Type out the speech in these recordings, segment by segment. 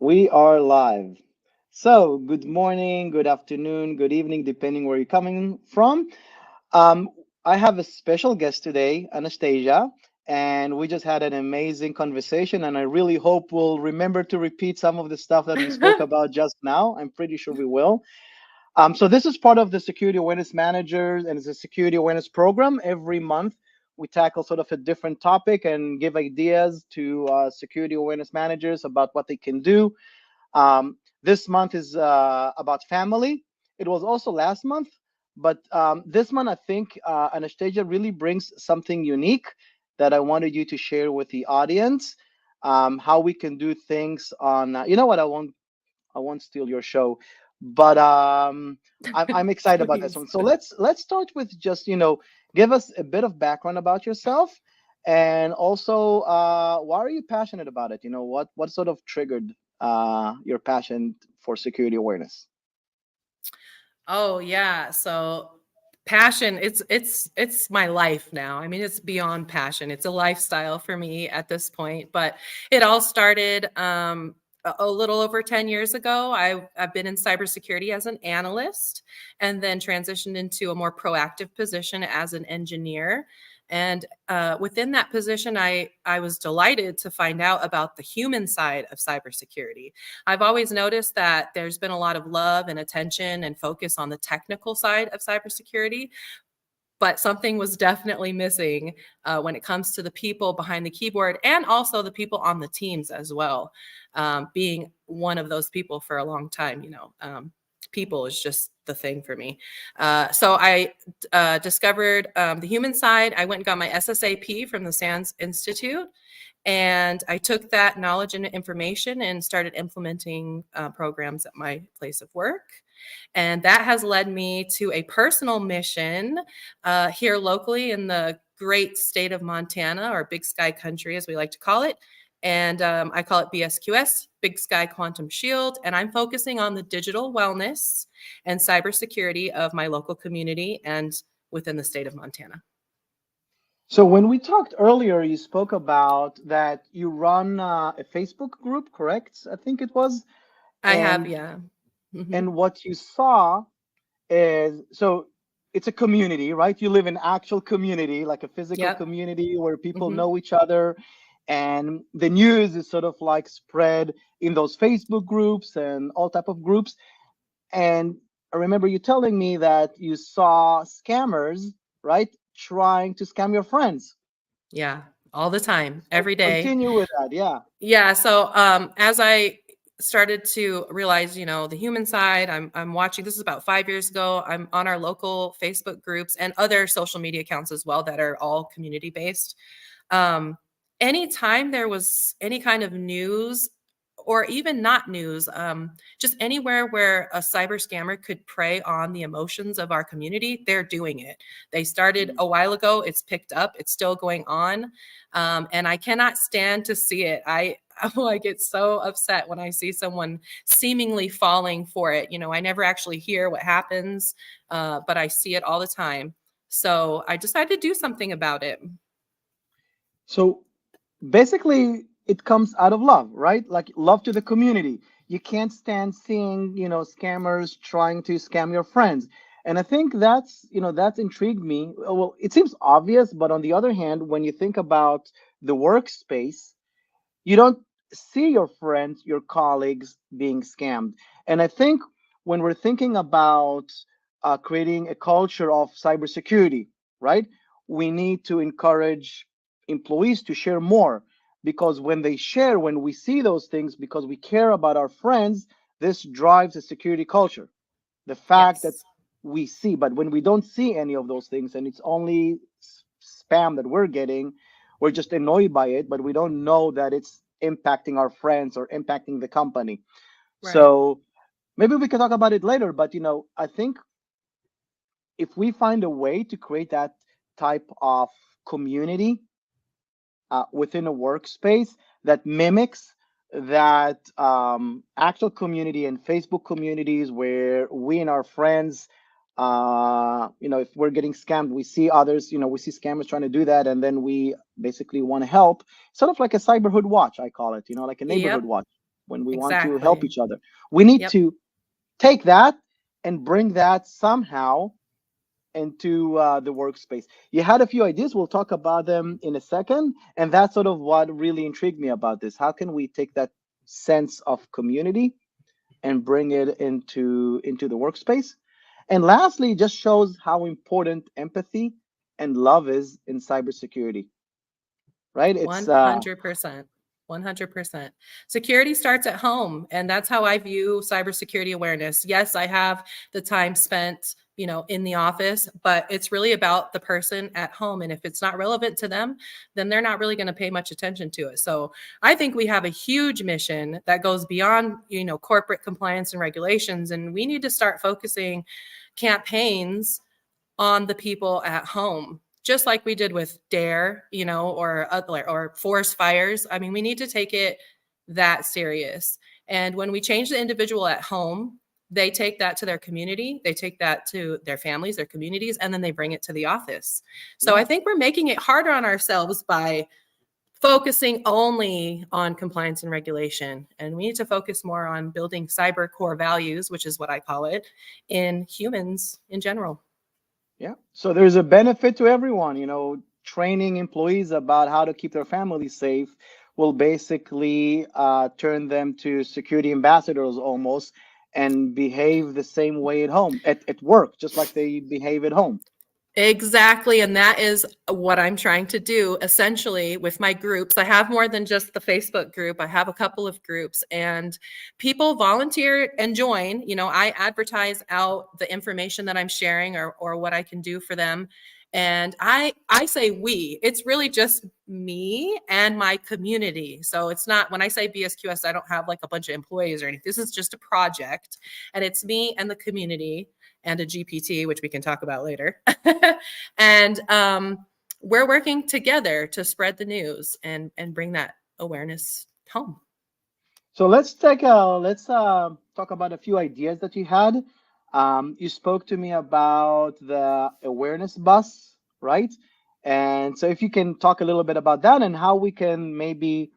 We are live. So, good morning, good afternoon, good evening, depending where you're coming from. Um, I have a special guest today, Anastasia, and we just had an amazing conversation. And I really hope we'll remember to repeat some of the stuff that we spoke about just now. I'm pretty sure we will. So this is part of the Security Awareness Managers and it's a Security Awareness Program. Every month, we tackle sort of a different topic and give ideas to security awareness managers about what they can do. This month is about family. It was also last month, but this month I think Anastasia really brings something unique that I wanted you to share with the audience. How we can do things on. You know what? I won't steal your show, but I'm excited about this Please. one. So let's start with just give us a bit of background about yourself, and also why are you passionate about it? What sort of triggered your passion for security awareness? Oh yeah. So passion, it's my life now. I mean, it's beyond passion. It's a lifestyle for me at this point. But it all started a little over 10 years ago. I've been in cybersecurity as an analyst and then transitioned into a more proactive position as an engineer. And within that position, I was delighted to find out about the human side of cybersecurity. I've always noticed that there's been a lot of love and attention and focus on the technical side of cybersecurity, but something was definitely missing when it comes to the people behind the keyboard and also the people on the teams as well. Being one of those people for a long time, people is just the thing for me. So I discovered the human side. I went and got my SSAP from the SANS Institute. And I took that knowledge and information and started implementing programs at my place of work. And that has led me to a personal mission here locally in the great state of Montana, or Big Sky Country, as we like to call it. And I call it BSQS, Big Sky Quantum Shield. And I'm focusing on the digital wellness and cybersecurity of my local community and within the state of Montana. So when we talked earlier, you spoke about that you run a Facebook group, correct? I think it was, I have, and yeah. Hmm. and what you saw is so it's a community, right? You live in actual community, like a physical Yep. community where people Hmm. know each other, and the news is sort of like spread in those Facebook groups and all type of groups. And I remember you telling me that you saw scammers, right, trying to scam your friends. Yeah, all the time, So every day. continue with that, yeah. Yeah, so as I started to realize, the human side, I'm watching. This is about 5 years ago. I'm on our local Facebook groups and other social media accounts as well that are all community based. Um, Anytime there was any kind of news or even not news, just anywhere where a cyber scammer could prey on the emotions of our community, they're doing it. They started Mhm. a while ago. It's picked up. It's still going on, and I cannot stand to see it. I get so upset when I see someone seemingly falling for it. I never actually hear what happens, but I see it all the time. So I decided to do something about it. So basically it comes out of love, right? Like love to the community. You can't stand seeing, scammers trying to scam your friends. And I think that's intrigued me. Well, it seems obvious, but on the other hand, when you think about the workspace, you don't see your friends, your colleagues being scammed. And I think when we're thinking about creating a culture of cybersecurity, right, we need to encourage employees to share more, because when they share, when we see those things, because we care about our friends, this drives a security culture. The fact that Yes. we see, but when we don't see any of those things and it's only spam that we're getting, we're just annoyed by it, but we don't know that it's impacting our friends or impacting the company. Right. So maybe we can talk about it later, but I think if we find a way to create that type of community within a workspace that mimics that actual community and Facebook communities where we and our friends, if we're getting scammed, we see others, we see scammers trying to do that, and then we basically want to help. Sort of like a cyberhood watch, I call it, like a neighborhood Yep. watch. when we want to help Exactly. each other. We need Yep. to take that and bring that somehow into the workspace. You had a few ideas. We'll talk about them in a second. And that's sort of what really intrigued me about this. How can we take that sense of community and bring it into the workspace? And lastly, it just shows how important empathy and love is in cybersecurity, right? It's 100%. 100%. Security starts at home, and that's how I view cybersecurity awareness. Yes, I have the time spent, in the office, but it's really about the person at home. And if it's not relevant to them, then they're not really going to pay much attention to it. So I think we have a huge mission that goes beyond, corporate compliance and regulations. And we need to start focusing campaigns on the people at home, just like we did with dare, or forest fires. I mean, we need to take it that serious. And when we change the individual at home, they take that to their community, they take that to their families, their communities, and then they bring it to the office. So I yeah. think we're making it harder on ourselves by focusing only on compliance and regulation. And we need to focus more on building cyber core values, which is what I call it, in humans in general. Yeah. So there's a benefit to everyone. Training employees about how to keep their families safe will basically turn them to security ambassadors almost and behave the same way at home, at work, just like they behave at home. Exactly. And that is what I'm trying to do essentially with my groups. I have more than just the Facebook group, I have a couple of groups, and people volunteer and join. I advertise out the information that I'm sharing, or what I can do for them. And I say we, it's really just me and my community. So it's not, when I say BSQS, I don't have like a bunch of employees or anything. This is just a project, and it's me and the community and a GPT, which we can talk about later. And we're working together to spread the news and bring that awareness home. So let's talk about a few ideas that you had. You spoke to me about the awareness bus, right? And so if you can talk a little bit about that and how we can maybe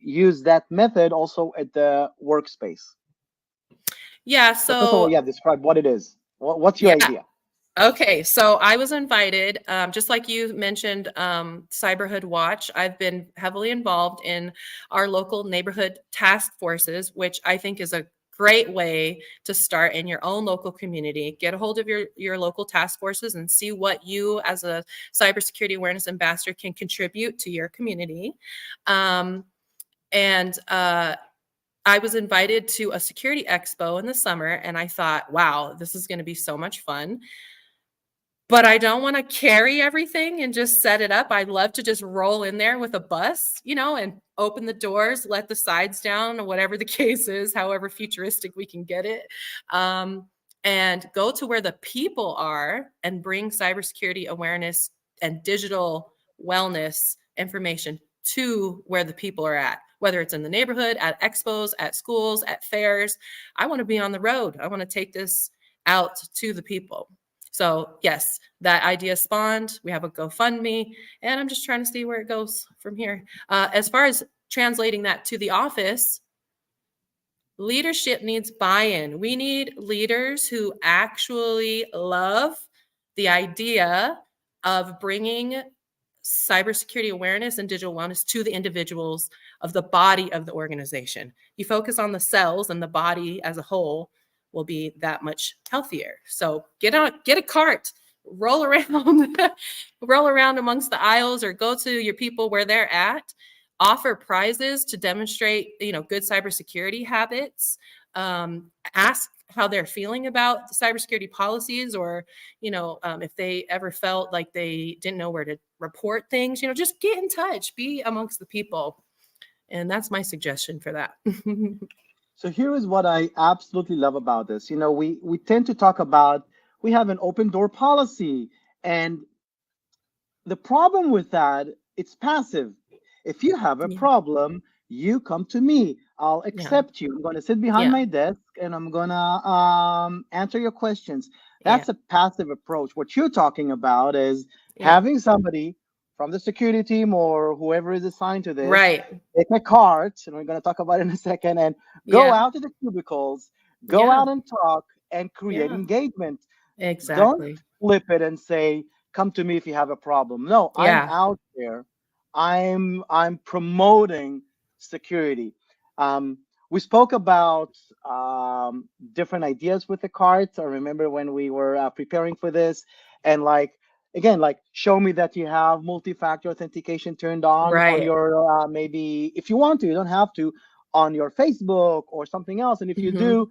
use that method also at the workspace. Yeah. So first of all, So, yeah, describe what it is. What's your yeah. idea? Okay, so I was invited, just like you mentioned, Cyberhood Watch. I've been heavily involved in our local neighborhood task forces, which I think is a great way to start in your own local community. Get a hold of your local task forces and see what you, as a cybersecurity awareness ambassador, can contribute to your community. And I was invited to a security expo in the summer, and I thought, wow, this is going to be so much fun. But I don't want to carry everything and just set it up. I'd love to just roll in there with a bus, and open the doors, let the sides down, or whatever the case is, however futuristic we can get it. And go to where the people are and bring cybersecurity awareness and digital wellness information to where the people are at, whether it's in the neighborhood, at expos, at schools, at fairs. I want to be on the road. I want to take this out to the people. So yes, that idea spawned. We have a GoFundMe, and I'm just trying to see where it goes from here. As far as translating that to the office, leadership needs buy-in. We need leaders who actually love the idea of bringing cybersecurity awareness and digital wellness to the individuals of the body of the organization. You focus on the cells, and the body as a whole will be that much healthier. So get a cart, roll around, roll around amongst the aisles, or go to your people where they're at. Offer prizes to demonstrate, good cybersecurity habits. Ask how they're feeling about the cybersecurity policies, or if they ever felt like they didn't know where to report things. Just get in touch, be amongst the people, and that's my suggestion for that. So here is what I absolutely love about this. We tend to talk about we have an open door policy, and the problem with that, it's passive. If you have a Yeah, problem, you come to me. I'll yeah, accept you. I'm going to sit behind yeah, my desk and I'm going to answer your questions. yeah, That's a passive approach. What you're talking about is yeah, having somebody from the security team or whoever is assigned to this, Right. take a cart, and we're going to talk about it in a second, and go Yeah. out to the cubicles, go Yeah. out and talk and create Yeah. engagement. Don't Exactly. flip it and say, come to me if you have a problem. No, I'm Yeah. out there. I'm promoting security. Um, we spoke about different ideas with the cards. I remember when we were preparing for this, and like again, like show me that you have multi-factor authentication turned on Right. your maybe if you want to, you don't have to, on your Facebook or something else. And if you Hmm. do,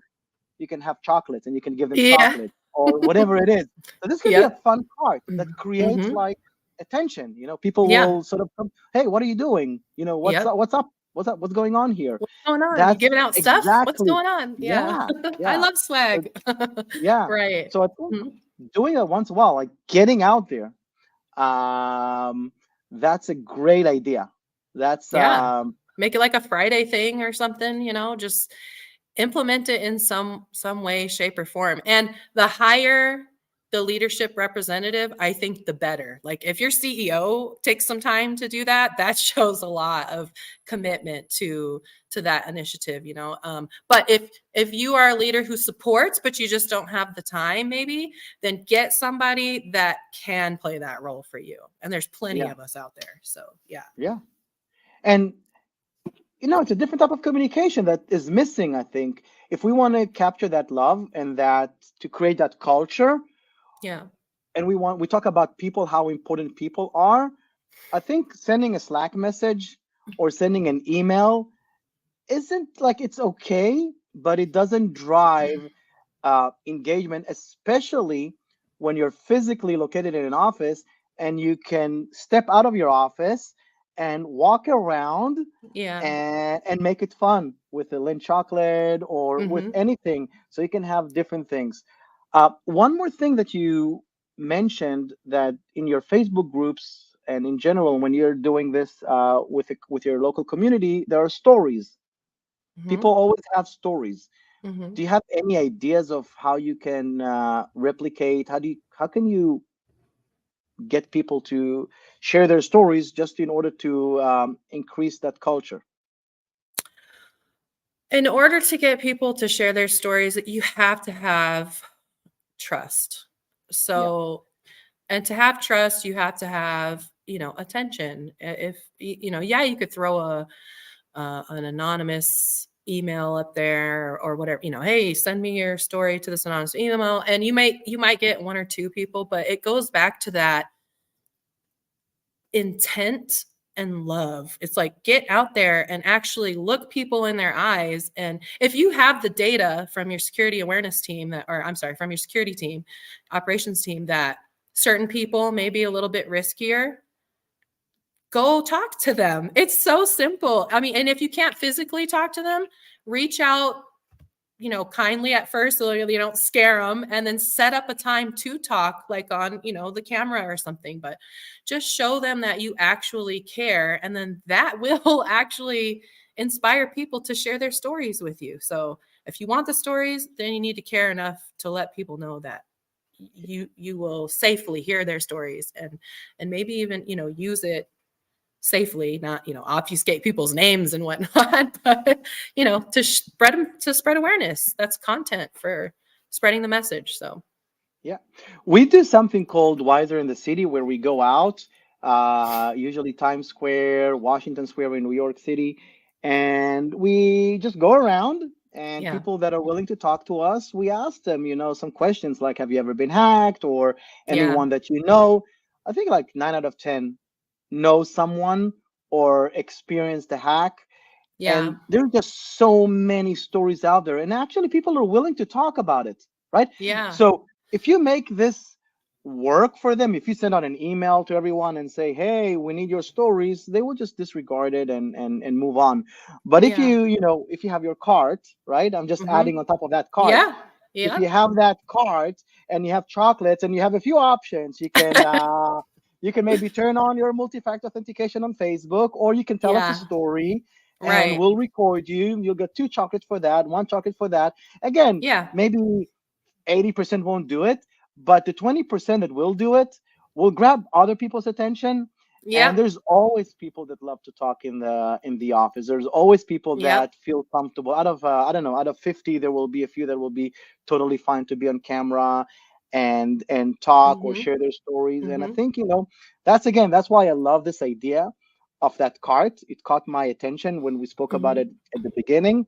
you can have chocolates and you can give them Yeah. chocolate or whatever it is. So this could be a Yep. fun card that creates Hmm. like attention. You know, people Yeah. will sort of come, hey, what are you doing? You know, what's Yep. up? What's up? What's up? What's going on here? What's going on? You That's giving out stuff? What's exactly, going on? Yeah. yeah, I yeah. love So swag. yeah. Right. So I think Mhm. doing it once in a while, like getting out there, um, that's a great idea. That's Yeah. Make it like a Friday thing or something, just implement it in some way, shape, or form. And the higher the leadership representative, I think the better. Like if your CEO takes some time to do that, that shows a lot of commitment to that initiative. But if you are a leader who supports but you just don't have the time, maybe, then get somebody that can play that role for you. And there's plenty yeah, of us out there. So yeah. yeah. And it's a different type of communication that is missing, I think. If we want to capture that love and that to create that culture, Yeah. and we talk about people, how important people are, I think sending a Slack message or sending an email isn't like it's okay, but it doesn't drive engagement, especially when you're physically located in an office and you can step out of your office and walk around Yeah. and make it fun with a Lindt chocolate or with Hmm. anything. So you can have different things. One more thing that you mentioned, that in your Facebook groups and in general, when you're doing this with your local community, there are stories. People Hmm. always have stories. Hmm. Do you have any ideas of how you can replicate? How can you get people to share their stories just in order to increase that culture? In order to get people to share their stories, you have to have trust. Yeah. So, and to have trust, you have to have, attention. If, yeah, you could throw an anonymous email up there or whatever, hey, send me your story to this anonymous email. And you might get one or two people, but it goes back to that intent and love. It's like get out there and actually look people in their eyes. And if you have the data from your security awareness team or I'm sorry, from your security team, operations team, that certain people may be a little bit riskier, go talk to them. It's so simple. I mean, and if you can't physically talk to them, reach out kindly at first so you don't scare them, and then set up a time to talk, like on, the camera or something. But just show them that you actually care, and then that will actually inspire people to share their stories with you. So if you want the stories, then you need to care enough to let people know that you will safely hear their stories, and maybe even, use it safely, not, obfuscate people's names and whatnot, but, to spread awareness. That's content for spreading the message. So Yeah. We do something called Wiser in the City, where we go out, usually Times Square, Washington Square in New York City, and we just go around, and yeah. people that are willing to talk to us, we ask them, some questions like, have you ever been hacked, or Yeah. anyone that you know? I think like 9 out of 10 know someone or experienced a hack. Yeah. And there's just so many stories out there. And actually, people are willing to talk about it, right? Yeah. So if you make this work for them, if you send out an email to everyone and say, hey, we need your stories, they will just disregard it and move on. But if Yeah. if you have your cart, right? I'm just Hmm. adding on top of that cart. Yeah. If Yeah. you have that cart and you have chocolates and you have a few options, you can maybe turn on your multi-factor authentication on Facebook, or you can tell us a Yeah. story and Right. we'll record you. You'll get two chocolates for that, one chocolate for that. Again, Yeah. maybe 80% won't do it, but the 20% that will do it will grab other people's attention. And Yep. there's always people that love to talk in the office. There's always people Yep. that feel comfortable. Out of I don't know, out of 50, there will be a few that will be totally fine to be on camera and talk or Mhm. share their stories. And I Mhm. think, that's again, that's why I love this idea of that cart. It caught my attention when we spoke about Mhm. it at the beginning,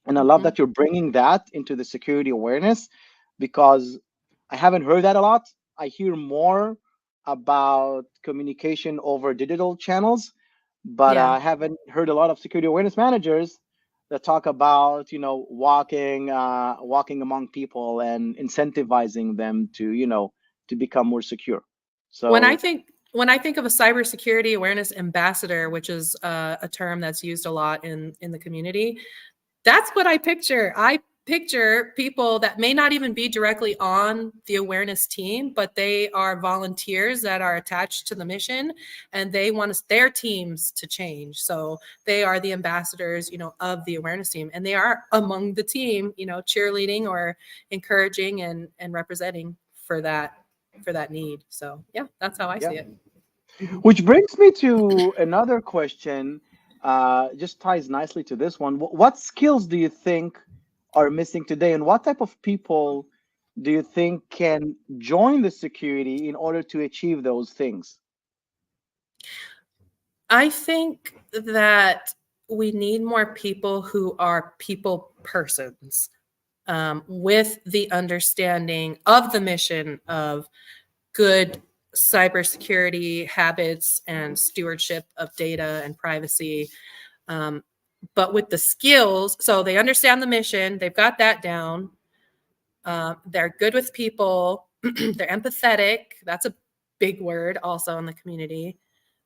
and I love Mhm. that you're bringing that into the security awareness, because I haven't heard that a lot. I hear more about communication over digital channels, but Yeah. I haven't heard a lot of security awareness managers that talk about, walking among people and incentivizing them to, to become more secure. When I So think when I think of a cybersecurity awareness ambassador, which is a term that's used a lot in the community, that's what I picture. I picture people that may not even be directly on the awareness team, but they are volunteers that are attached to the mission, and they want their teams to change. So they are the ambassadors, of the awareness team, and they are among the team, cheerleading or encouraging and representing for that need. So yeah, that's how I yeah. see it. Mhm. Which brings me to another question, just ties nicely to this one. What skills do you think are missing today, and what type of people do you think can join the security in order to achieve those things? I think that we need more people who are people persons, with the understanding of the mission of good cybersecurity habits and stewardship of data and privacy. Um, but with the skills, so they understand the mission, they've got that down. They're good with people, they're empathetic. That's a big word also in the community.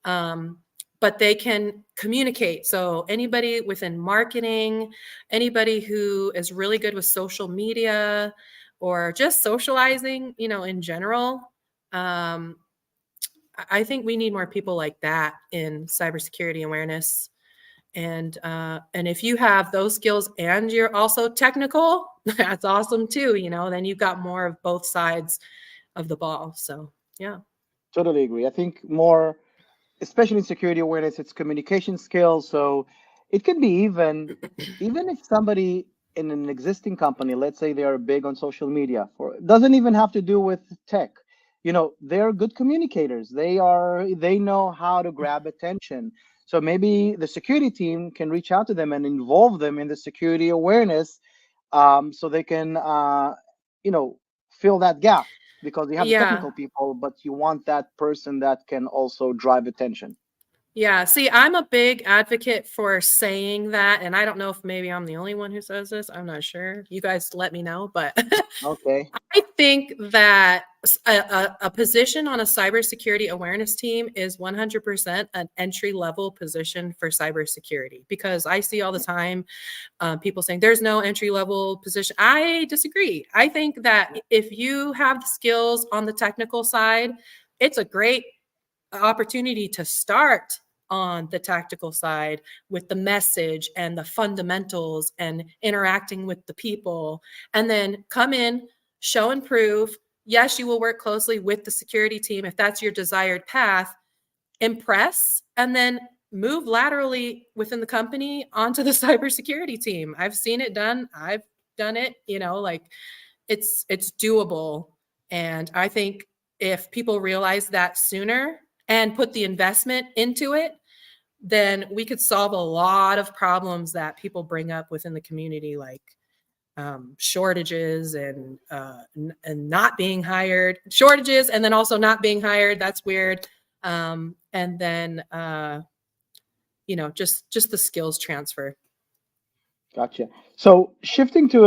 Um, but they can communicate. So, anybody within marketing, anybody who is really good with social media or just socializing, in general. Um, I think we need more people like that in cybersecurity awareness. And if you have those skills and you're also technical, that's awesome too. Then you've got more of both sides of the ball. So yeah. Totally agree. I think more, especially in security awareness, it's communication skills. So it could be even if somebody in an existing company, let's say they are big on social media, for doesn't even have to do with tech. They're good communicators. They know how to grab attention. So maybe the security team can reach out to them and involve them in the security awareness, so they can, you know, fill that gap, because you have the Yeah. technical people, but you want that person that can also drive attention. Yeah. See, I'm a big advocate for saying that. And I don't know if maybe I'm the only one who says this. I'm not sure. You guys let me know. But Okay, I think that a position on a cybersecurity awareness team is 100% an entry level position for cybersecurity, because I see all the time people saying there's no entry level position. I disagree. I think that if you have the skills on the technical side, it's a great opportunity to start on the tactical side with the message and the fundamentals and interacting with the people, and then come in, show and prove. Yes, you will work closely with the security team if that's your desired path, impress, and then move laterally within the company onto the cybersecurity team. I've seen it done. I've done it, like it's doable. And I think if people realize that sooner and put the investment into it, then we could solve a lot of problems that people bring up within the community, like shortages and not being hired, shortages, and then also not being hired. That's weird. And then just the skills transfer. gotcha. So shifting to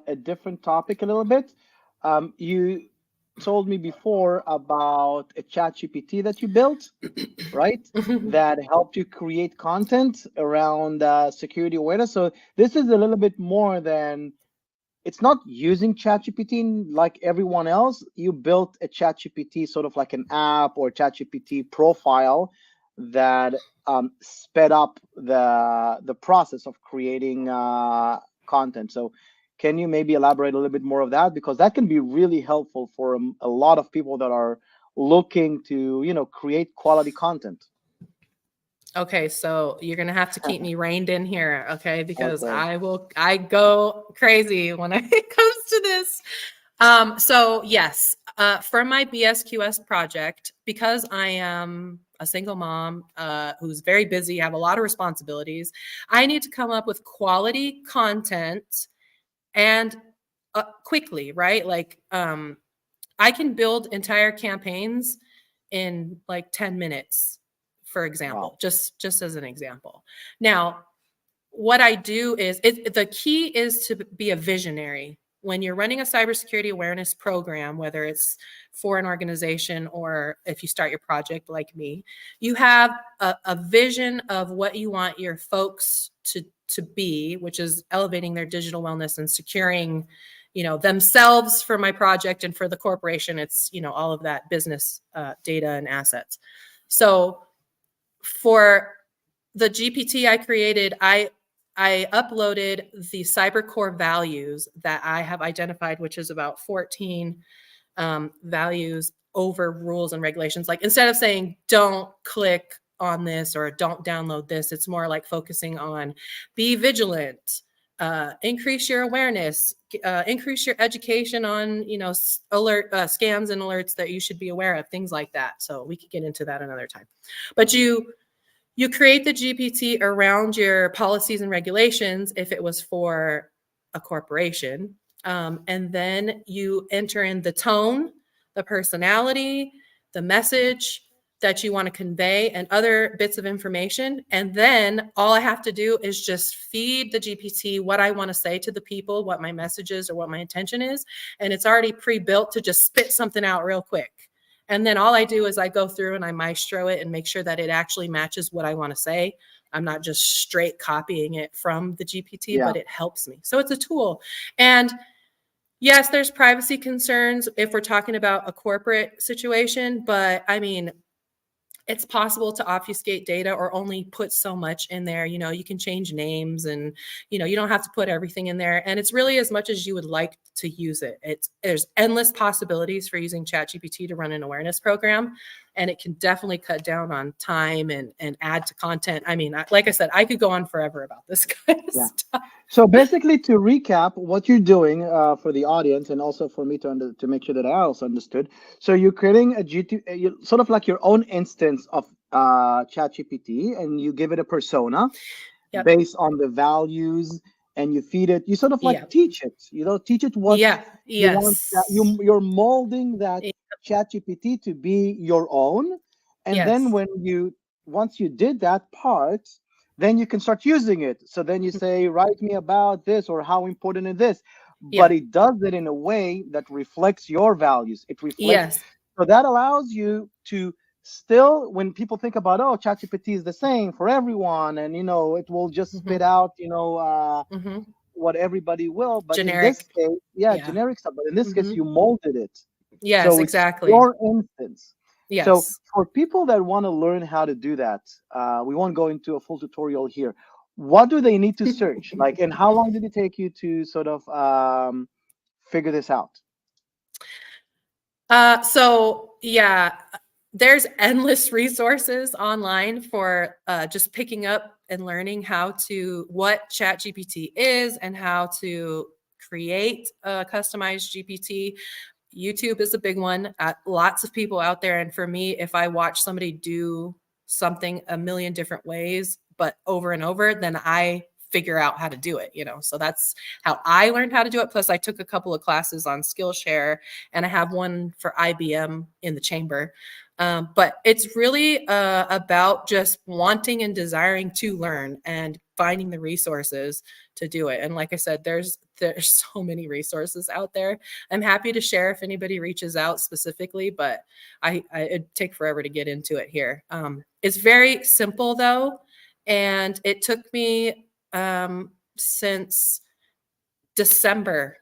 a different topic a little bit, you told me before about a chat GPT that you built, right? That helped you create content around security awareness. So this is a little bit more than, it's not using ChatGPT like everyone else. You built a ChatGPT sort of like an app or ChatGPT profile that sped up the process of creating content. So can you maybe elaborate a little bit more of that, because that can be really helpful for a lot of people that are looking to, create quality content? Okay, so you're gonna have to keep me reined in here, okay? Because Okay. I go crazy when it comes to this. So yes, for my BSQS project, because I am a single mom who's very busy, have a lot of responsibilities, I need to come up with quality content and quickly, right? Like I can build entire campaigns in like 10 minutes, for Wow. example, just as an example. Now, what I do is the key is to be a visionary. When you're running a cybersecurity awareness program, whether it's for an organization or if you start your project like me, you have a vision of what you want your folks to be, which is elevating their digital wellness and securing, themselves for my project, and for the corporation, it's all of that business data and assets. So for the GPT I created, I uploaded the cyber core values that I have identified, which is about 14 values over rules and regulations. Like instead of saying don't click on this or don't download this, it's more like focusing on be vigilant, increase your awareness, increase your education on alert scams and alerts that you should be aware of, things like that. So we could get into that another time. But you create the GPT around your policies and regulations if it was for a corporation. And then you enter in the tone, the personality, the message that you want to convey, and other bits of information. And then all I have to do is just feed the GPT what I want to say to the people, what my message is or what my intention is. And it's already pre-built to just spit something out real quick. And then all I do is I go through and I maestro it and make sure that it actually matches what I want to say. I'm not just straight copying it from the GPT, Yeah. but it helps me. So it's a tool. And yes, there's privacy concerns if we're talking about a corporate situation, but I mean, it's possible to obfuscate data or only put so much in there. You can change names, and you don't have to put everything in there, and it's really as much as you would like to use it. There's endless possibilities for using ChatGPT to run an awareness program, and it can definitely cut down on time and add to content. I mean, like I said, I could go on forever about this kind of Yeah. stuff. So basically, to recap, what you're doing for the audience, and also for me to make sure that I also understood. So you're creating a sort of like your own instance of ChatGPT, and you give it a persona Yep. based on the values, and you feed it. You sort of like Yep. teach it. Teach it what Yeah. you want. That Yes. you're molding that Y- ChatGPT to be your own, and then Yes. once you did that part, then you can start using it. So then you say, write me about this or how important is this. But Yeah. it does it in a way that reflects your values. It reflects, Yes. so that allows you to still, when people think about, oh, ChatGPT is the same for everyone, and it will just spit Hmm. out, Hmm. what everybody will. But in this Generic. case, yeah, Yeah. generic stuff. But in this case, Hmm. you molded it. Yes, So it's exactly. your instance. So Yes. for people that want to learn how to do that, we won't go into a full tutorial here. What do they need to search? Like, and how long did it take you to sort of figure this out? So yeah, there's endless resources online for just picking up and learning what ChatGPT is and how to create a customized GPT. YouTube is a big one. Lots of people out there. And for me, if I watch somebody do something a million different ways, but over and over, then I figure out how to do it. So that's how I learned how to do it. Plus, I took a couple of classes on Skillshare, and I have one for IBM in the chamber. But it's really about just wanting and desiring to learn and finding the resources to do it. And like I said, there's so many resources out there. I'm happy to share if anybody reaches out specifically, but it'd take forever to get into it here. It's very simple though, and it took me since December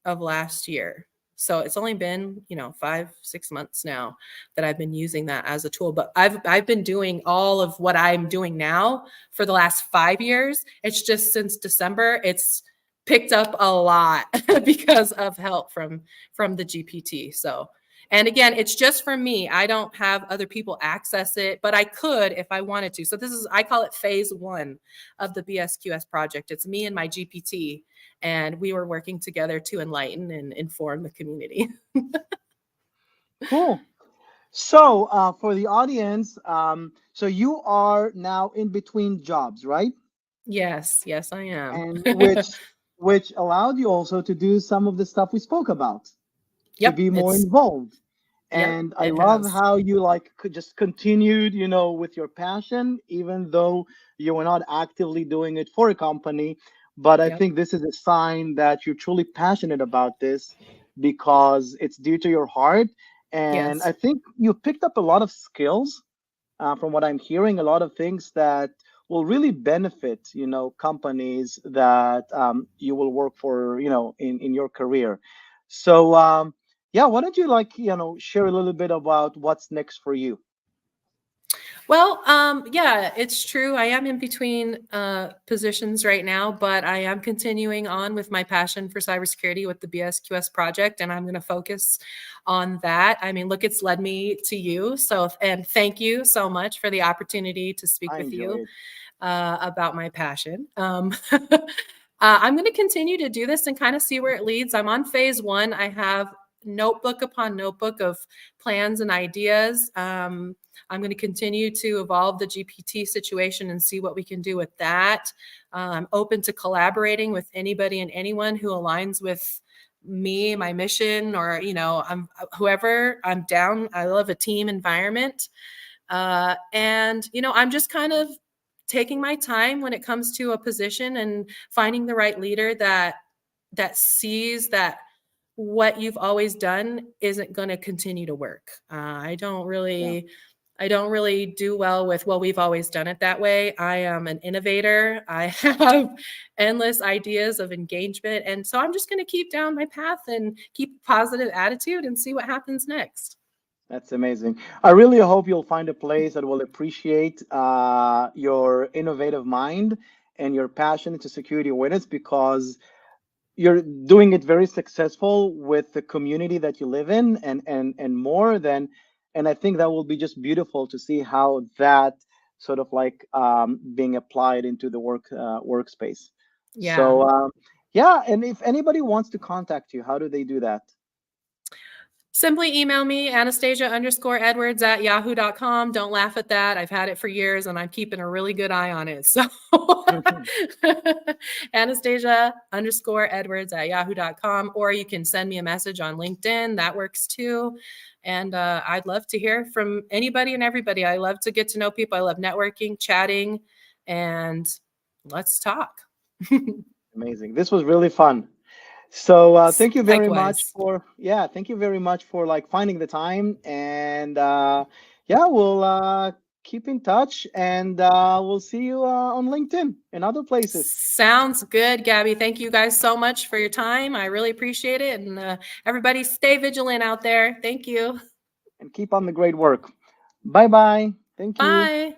of last year. So it's only been, 5-6 months now that I've been using that as a tool. But I've been doing all of what I'm doing now for the last 5 years. It's just since December, it's picked up a lot because of help from the GPT. So And again, it's just for me. I don't have other people access it, but I could if I wanted to. So this is, I call it phase one of the BSQS project. It's me and my GPT, and we were working together to enlighten and inform the community. Cool. So, for the audience, so you are now in between jobs, right? Yes, yes, I am. And which allowed you also to do some of the stuff we spoke about, to Yep, be more it's, involved. yep, And I it love has. how you like could just continued, with your passion, even though you were not actively doing it for a company. But I Yep, think this is a sign that you're truly passionate about this because it's dear to your heart. And I yes. think you picked up a lot of skills, from what I'm hearing, a lot of things that will really benefit, companies that you will work for, in your career. So, yeah, why don't you share a little bit about what's next for you? Well, yeah, it's true. I am in between positions right now, but I am continuing on with my passion for cybersecurity with the BSQS project, and I'm going to focus on that. I mean, look, it's led me to you. So, and thank you so much for the opportunity to speak I with enjoy you it. about my passion. I'm going to continue to do this and kind of see where it leads. I'm on phase one. I have notebook upon notebook of plans and ideas. I'm going to continue to evolve the GPT situation and see what we can do with that. I'm open to collaborating with anybody and anyone who aligns with me, my mission, or I'm whoever. I'm down. I love a team environment, and I'm just kind of taking my time when it comes to a position and finding the right leader that sees that what you've always done isn't going to continue to work. Yeah, I don't really do well with, well, we've always done it that way. I am an innovator. I have endless ideas of engagement. And so I'm just going to keep down my path and keep a positive attitude and see what happens next. that's amazing. I really hope you'll find a place that will appreciate your innovative mind and your passion to security awareness, because you're doing it very successful with the community that you live in, and more than. And I think that will be just beautiful to see how that sort of like being applied into the workspace. Yeah. So yeah, and if anybody wants to contact you, how do they do that? Simply email me, Anastasia_Edwards at yahoo.com. Don't laugh at that. I've had it for years and I'm keeping a really good eye on it. So Anastasia_Edwards at yahoo.com, or you can send me a message on LinkedIn. That works too. And I'd love to hear from anybody and everybody. I love to get to know people. I love networking, chatting, and let's talk. Amazing. This was really fun. So thank you very much Likewise. for, yeah, thank you very much for like finding the time. And yeah, we'll keep in touch, and we'll see you on LinkedIn and other places. Sounds good, Gabby. Thank you guys so much for your time. I really appreciate it. And everybody stay vigilant out there. Thank you. And keep on the great work. Bye bye. Thank you. Bye.